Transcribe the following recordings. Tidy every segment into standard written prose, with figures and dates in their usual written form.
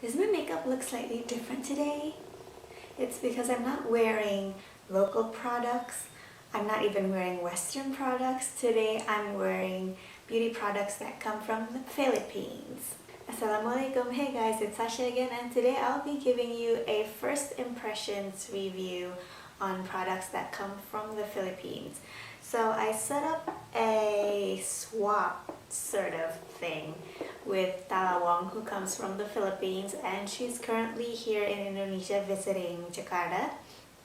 Does my makeup look slightly different today? It's because I'm not wearing local products. I'm not even wearing Western products. Today I'm wearing beauty products that come from the Philippines. Assalamualaikum. Hey guys, it's Sasha again, and today I'll be giving you a first impressions review on products that come from the Philippines. So I set up a swap sort of thing with Tala Wong, who comes from the Philippines, and she's currently here in Indonesia visiting Jakarta.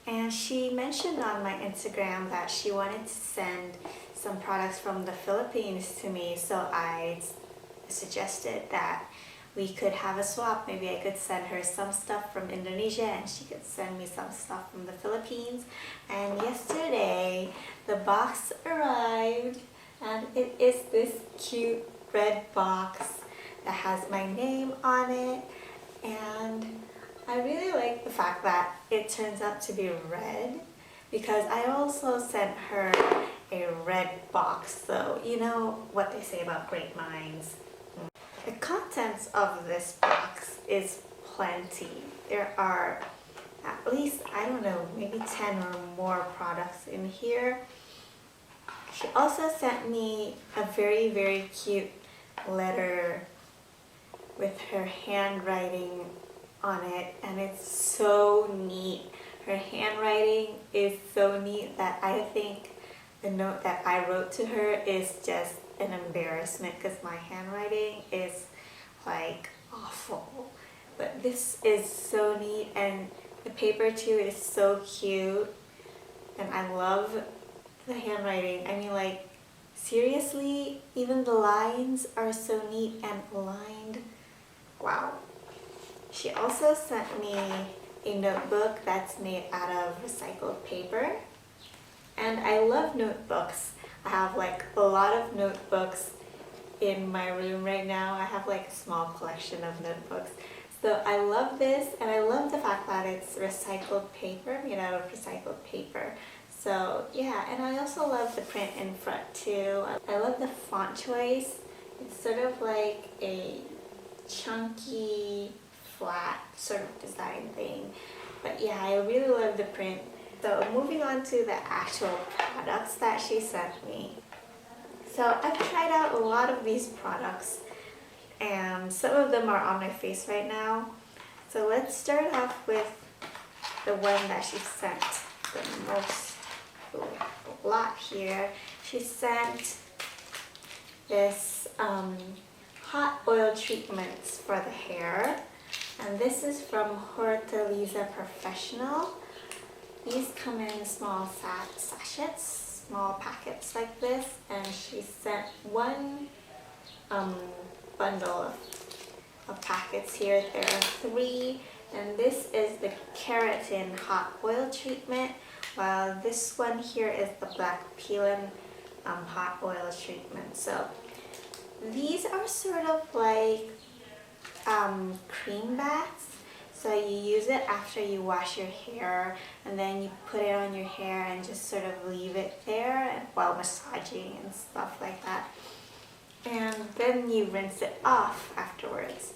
And she mentioned on my Instagram that she wanted to send some products from the Philippines to me, so I suggested that we could have a swap. Maybe I could send her some stuff from Indonesia and she could send me some stuff from the Philippines. And yesterday the box arrived, and it is this cute red box that has my name on it, and I really like the fact that it turns out to be red, because I also sent her a red box, so you know what they say about great minds. The contents of this box is plenty. There are at least, I don't know, maybe 10 or more products in here. She also sent me a very, very cute letter with her handwriting on it, and it's so neat. Her handwriting is so neat that I think the note that I wrote to her is just an embarrassment, because my handwriting is like awful. But this is so neat, and the paper too is so cute, and I love the handwriting. I mean, like, seriously, even the lines are so neat and lined. Wow. She also sent me a notebook that's made out of recycled paper, and I love notebooks. I have like a lot of notebooks in my room right now. I have like a small collection of notebooks. So I love this, and I love the fact that it's recycled paper, made out of recycled paper. So yeah, and I also love the print in front too. I love the font choice. It's sort of like a chunky, flat sort of design thing. But yeah, I really love the print. So moving on to the actual products that she sent me. So I've tried out a lot of these products, and some of them are on my face right now. So let's start off with the one that she sent the most, a lot here. She sent this hot oil treatments for the hair, and this is from Hortaliza Professional. These come in small sachets, small packets like this, and she sent one bundle of packets here. There are 3, and this is the keratin hot oil treatment, while this one here is the black peeling hot oil treatment. So these are sort of like cream baths. So you use it after you wash your hair, and then you put it on your hair and just sort of leave it there while massaging and stuff like that. And then you rinse it off afterwards.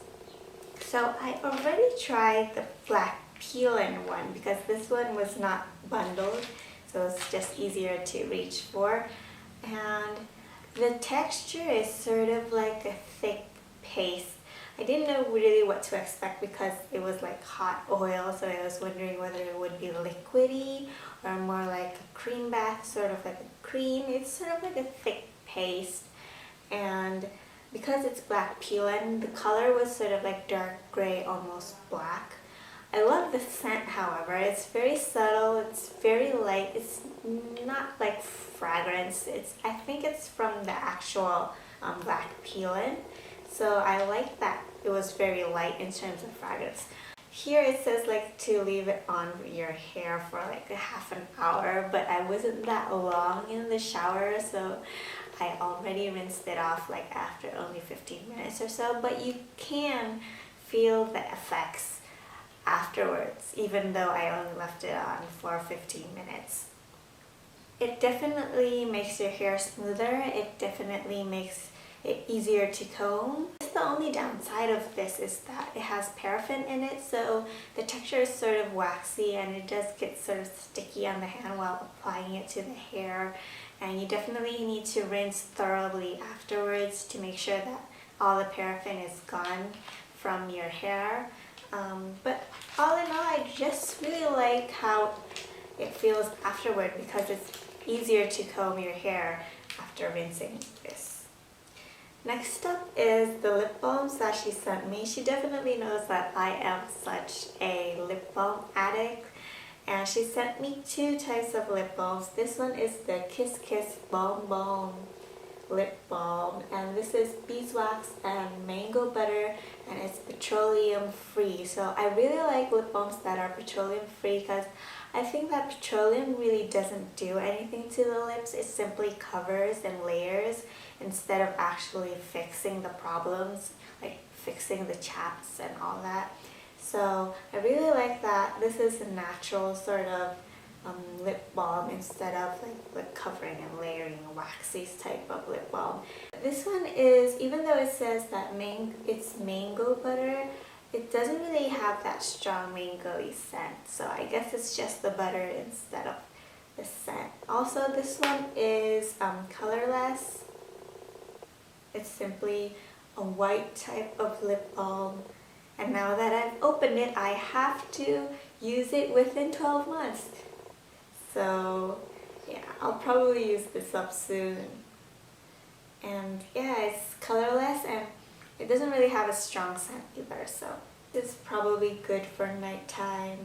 So I already tried the black peeling one, because this one was not bundled, so it's just easier to reach for. And the texture is sort of like a thick paste. I didn't know really what to expect, because it was like hot oil, so I was wondering whether it would be liquidy or more like a cream bath, sort of like a cream. It's sort of like a thick paste, and because it's black peeling, the color was sort of like dark gray, almost black. I love the scent, however. It's very subtle, it's very light, it's not like fragrance. I think it's from the actual black peeling. So I like that it was very light in terms of fragrance. Here it says like to leave it on your hair for like a half an hour, but I wasn't that long in the shower, so I already rinsed it off like after only 15 minutes or so. But you can feel the effects afterwards, even though I only left it on for 15 minutes. It definitely makes your hair smoother. It definitely makes it easier to comb. the only downside of this is that it has paraffin in it, so the texture is sort of waxy and it does get sort of sticky on the hand while applying it to the hair. And you definitely need to rinse thoroughly afterwards to make sure that all the paraffin is gone from your hair. But all in all, I just really like how it feels afterward because it's easier to comb your hair after rinsing this. Next up is the lip balms that she sent me. She definitely knows that I am such a lip balm addict, and she sent me two types of lip balms. This one is the Kiss Kiss Balm lip balm, and this is beeswax and mango butter, and it's petroleum free. So I really like lip balms that are petroleum free because I think that petroleum really doesn't do anything to the lips. It simply covers and layers instead of actually fixing the problems, like fixing the chaps and all that. So I really like that this is a natural sort of lip balm instead of like covering and layering a waxy type of lip balm. This one is, even though it says that it's mango butter, it doesn't really have that strong mango-y scent. So I guess it's just the butter instead of the scent. Also, this one is colorless. It's simply a white type of lip balm. And now that I've opened it, I have to use it within 12 months. So yeah, I'll probably use this up soon. And yeah, it's colorless and it doesn't really have a strong scent either. So it's probably good for nighttime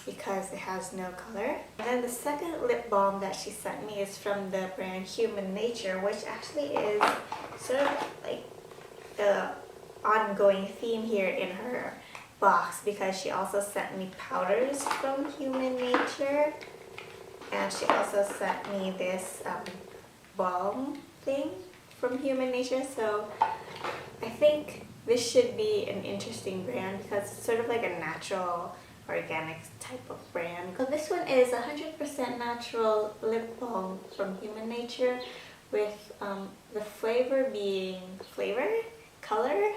because it has no color. And then the second lip balm that she sent me is from the brand Human Nature, which actually is sort of like the ongoing theme here in her box because she also sent me powders from Human Nature. And she also sent me this balm thing from Human Nature. So I think this should be an interesting brand because it's sort of like a natural, organic type of brand. So this one is 100% natural lip balm from Human Nature with the color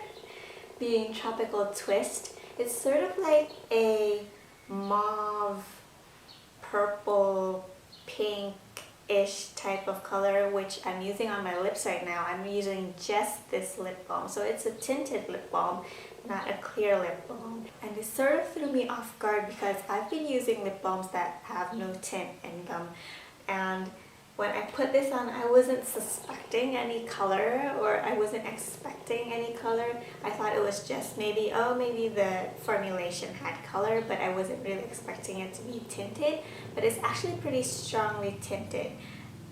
being Tropical Twist. It's sort of like a mauve, purple, pink-ish type of color, which I'm using on my lips right now. I'm using just this lip balm. So it's a tinted lip balm, not a clear lip balm. And it sort of threw me off guard because I've been using lip balms that have no tint in them. And when I put this on, I wasn't suspecting any color, or I wasn't expecting any color. I thought it was just maybe the formulation had color, but I wasn't really expecting it to be tinted. But it's actually pretty strongly tinted.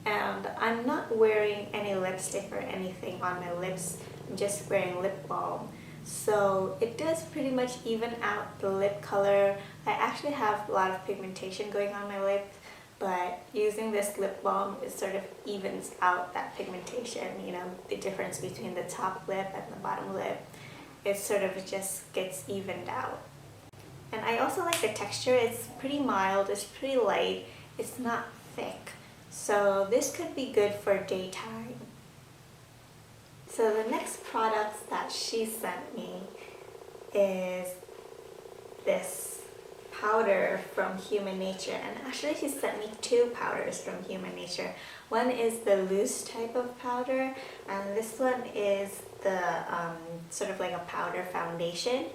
And I'm not wearing any lipstick or anything on my lips. I'm just wearing lip balm. So it does pretty much even out the lip color. I actually have a lot of pigmentation going on my lips, but using this lip balm, it sort of evens out that pigmentation, you know, the difference between the top lip and the bottom lip. It sort of just gets evened out. And I also like the texture. It's pretty mild, it's pretty light, it's not thick. So this could be good for daytime. So the next product that she sent me is this powder from Human Nature, and actually she sent me two powders from Human Nature. One is the loose type of powder, and this one is the sort of like a powder foundation.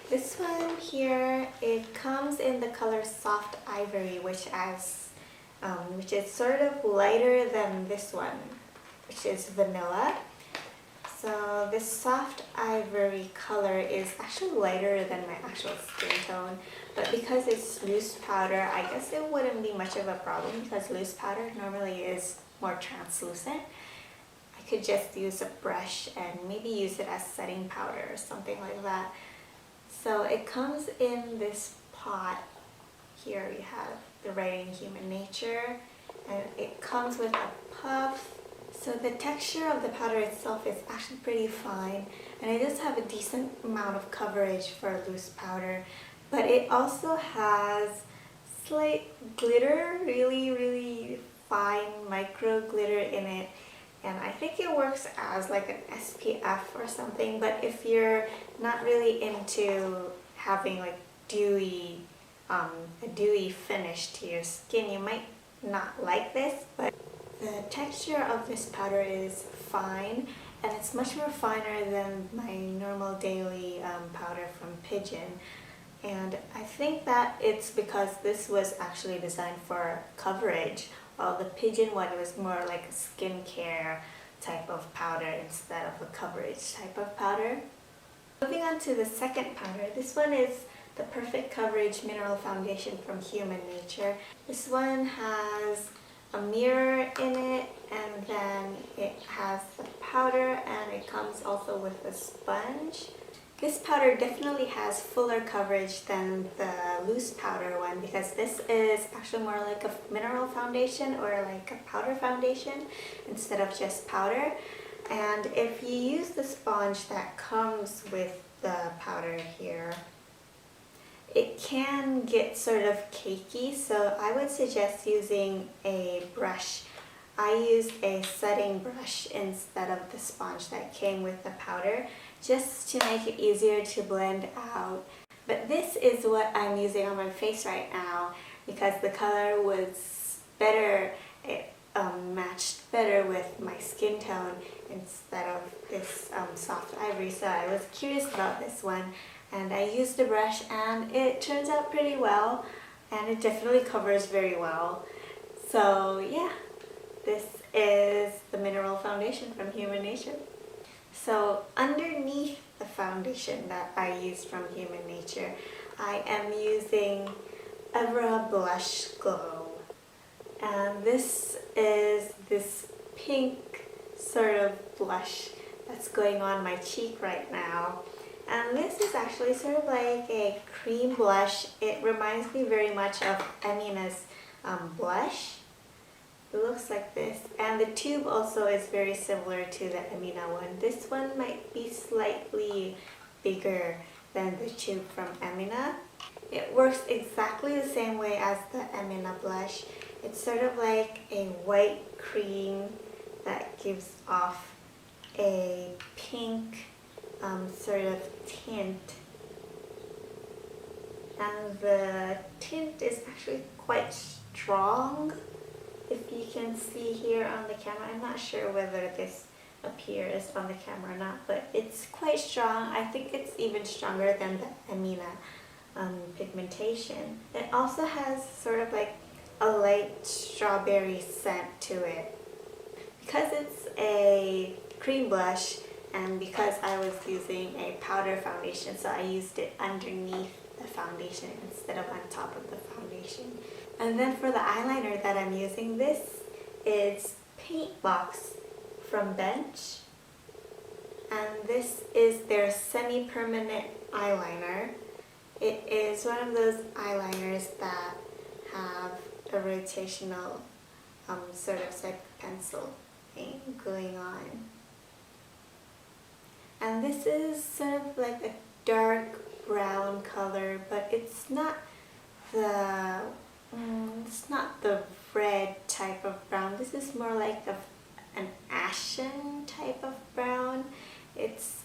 This one here, it comes in the color Soft Ivory, which is sort of lighter than this one, which is vanilla. So this Soft Ivory color is actually lighter than my actual skin tone, but because it's loose powder, I guess it wouldn't be much of a problem because loose powder normally is more translucent. I could just use a brush and maybe use it as setting powder or something like that. So it comes in this pot. Here we have the writing Human Nature, and it comes with a puff. So the texture of the powder itself is actually pretty fine, and it does have a decent amount of coverage for a loose powder, but it also has slight glitter, really fine micro glitter in it and I think it works as like an SPF or something, but if you're not really into having like a dewy finish to your skin, you might not like this, but the texture of this powder is fine, and it's much more finer than my normal daily powder from Pigeon. And I think that it's because this was actually designed for coverage, while the Pigeon one was more like a skincare type of powder instead of a coverage type of powder. Moving on to the second powder, this one is the Perfect Coverage Mineral Foundation from Human Nature. This one has a mirror in it, and then it has the powder, and it comes also with a sponge. This powder definitely has fuller coverage than the loose powder one, because this is actually more like a mineral foundation or like a powder foundation instead of just powder. And if you use the sponge that comes with the powder here, it can get sort of cakey, so I would suggest using a brush. I used a setting brush instead of the sponge that came with the powder, just to make it easier to blend out. But this is what I'm using on my face right now because the color was better. It matched better with my skin tone instead of this soft ivory, so I was curious about this one, and I used the brush and it turns out pretty well, and it definitely covers very well. So yeah, this is the mineral foundation from Human Nature. So underneath the foundation that I used from Human Nature, I am using Evra Blush Glow. And this is this pink sort of blush that's going on my cheek right now. And this is actually sort of like a cream blush. It reminds me very much of Emina's blush. It looks like this, and the tube also is very similar to the Emina one. This one might be slightly bigger than the tube from Emina. It works exactly the same way as the Emina blush. It's sort of like a white cream that gives off a pink sort of tint, and the tint is actually quite strong. If you can see here on the camera, I'm not sure whether this appears on the camera or not, but it's quite strong. I think it's even stronger than the Emina pigmentation. It also has sort of like a light strawberry scent to it. Because it's a cream blush, and because I was using a powder foundation, so I used it underneath the foundation instead of on top of the foundation. And then for the eyeliner that I'm using, this is Paint Box from Bench. And this is their semi-permanent eyeliner. It is one of those eyeliners that have a rotational sort of like pencil thing going on. And this is sort of like a dark brown color, but it's not the red type of brown. This is more like an ashen type of brown. It's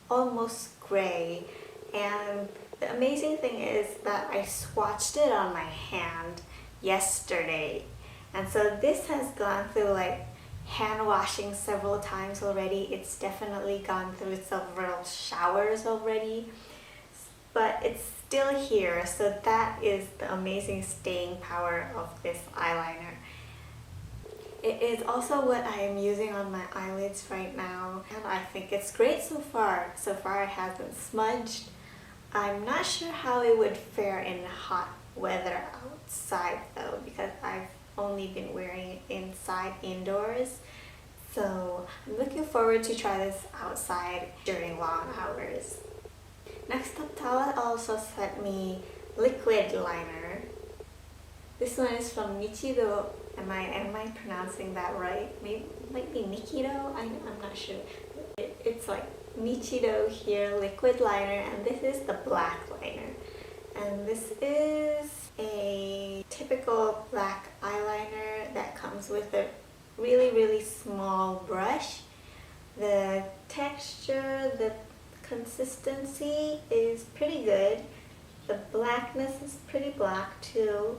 almost gray, and the amazing thing is that I swatched it on my hand yesterday, and so this has gone through like hand washing several times already. It's definitely gone through several showers already, but it's still here, so that is the amazing staying power of this eyeliner. It is also what I am using on my eyelids right now, and I think it's great so far. So far it hasn't smudged. I'm not sure how it would fare in hot weather outside though, because I've only been wearing it inside indoors. So I'm looking forward to try this outside during long hours. Next up, Tala also sent me liquid liner. This one is from Nichido. Am I pronouncing that right? Maybe it might be Nikido? I'm not sure. It's like Nichido here, liquid liner, and this is the black liner. And this is a typical black eyeliner that comes with a really small brush. The texture, the consistency is pretty good. The blackness is pretty black too.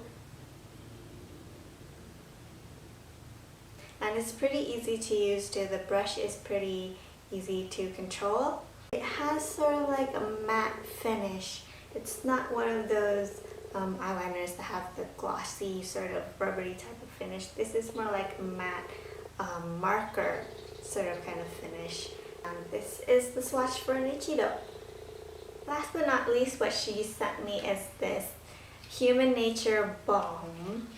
And it's pretty easy to use too. The brush is pretty easy to control. It has sort of like a matte finish. It's not one of those eyeliners that have the glossy sort of rubbery type of finish. This is more like a matte marker sort of kind of finish. This is the swatch for Nichido. Last but not least, what she sent me is this Human Nature Balm.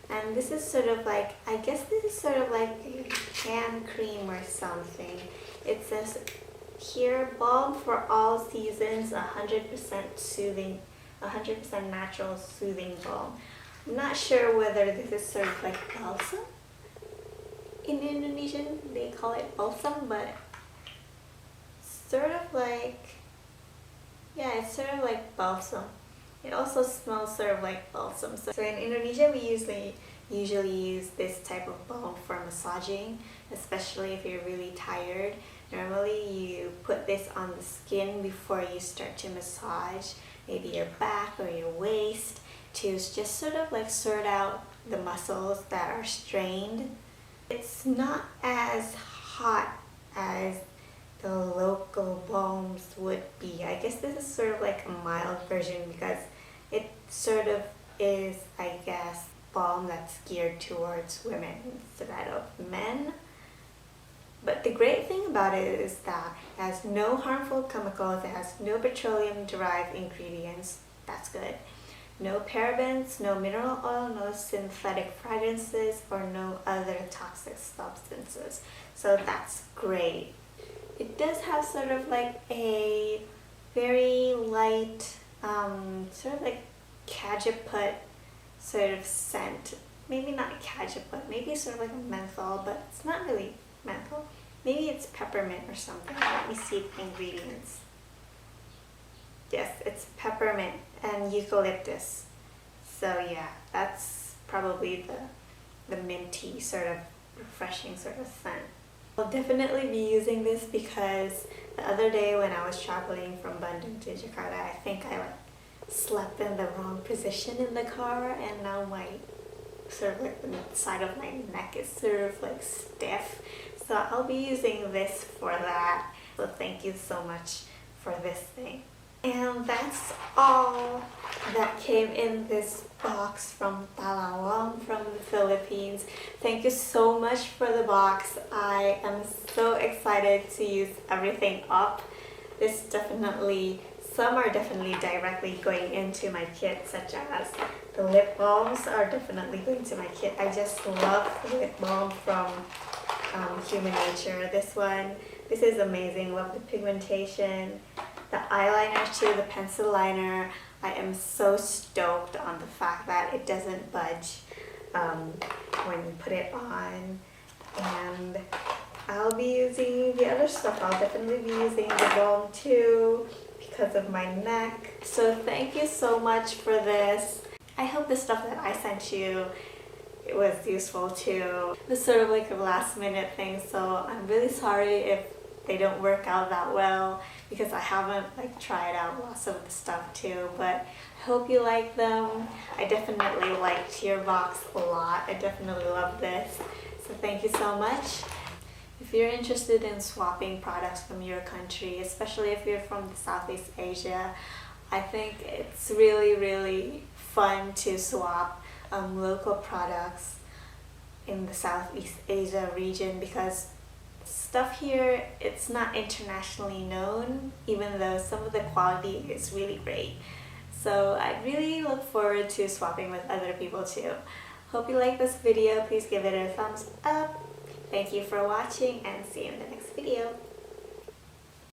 And this is sort of like, I guess this is sort of like a hand cream or something. It says here, balm for all seasons, 100% soothing, 100% natural soothing balm. I'm not sure whether this is sort of like balsam. In Indonesian, they call it balsam, but sort of like, yeah, it's sort of like balsam. It also smells sort of like balsam. So in Indonesia, we usually use this type of balm for massaging, especially if you're really tired. Normally you put this on the skin before you start to massage, maybe your back or your waist, to just sort of like sort out the muscles that are strained. It's not as hot as the local balms would be. I guess this is sort of like a mild version because it sort of is, I guess, balm that's geared towards women instead of men. But the great thing about it is that it has no harmful chemicals, it has no petroleum derived ingredients, that's good. No parabens, no mineral oil, no synthetic fragrances, or no other toxic substances. So that's great. It does have sort of like a very light, sort of like cajeput sort of scent. Maybe not cajeput, maybe sort of like a menthol, but it's not really menthol. Maybe it's peppermint or something. Let me see the ingredients. Yes, it's peppermint and eucalyptus. So yeah, that's probably the minty sort of refreshing sort of scent. I'll definitely be using this because the other day when I was traveling from Bandung to Jakarta, I think I like slept in the wrong position in the car, and now my sort of like the side of my neck is sort of like stiff. So I'll be using this for that. So thank you so much for this thing. And that's all that came in this box from Tala Wong from the Philippines. Thank you so much for the box. I am so excited to use everything up. This definitely, some are definitely directly going into my kit, such as the lip balms are definitely going to my kit. I just love the lip balm from Human Nature. This is amazing. Love the pigmentation. The eyeliner too, the pencil liner. I am so stoked on the fact that it doesn't budge when you put it on. And I'll be using the other stuff. I'll definitely be using the balm too because of my neck. So thank you so much for this. I hope the stuff that I sent you, it was useful too. It's sort of like a last minute thing, so I'm really sorry if they don't work out that well because I haven't like tried out lots of the stuff too, but I hope you like them. I definitely liked your box a lot. I definitely love this, so thank you so much. If you're interested in swapping products from your country, especially if you're from Southeast Asia, I think it's really fun to swap local products in the Southeast Asia region because stuff here, it's not internationally known, even though some of the quality is really great. So I really look forward to swapping with other people too. Hope you like this video. Please give it a thumbs up. Thank you for watching and see you in the next video.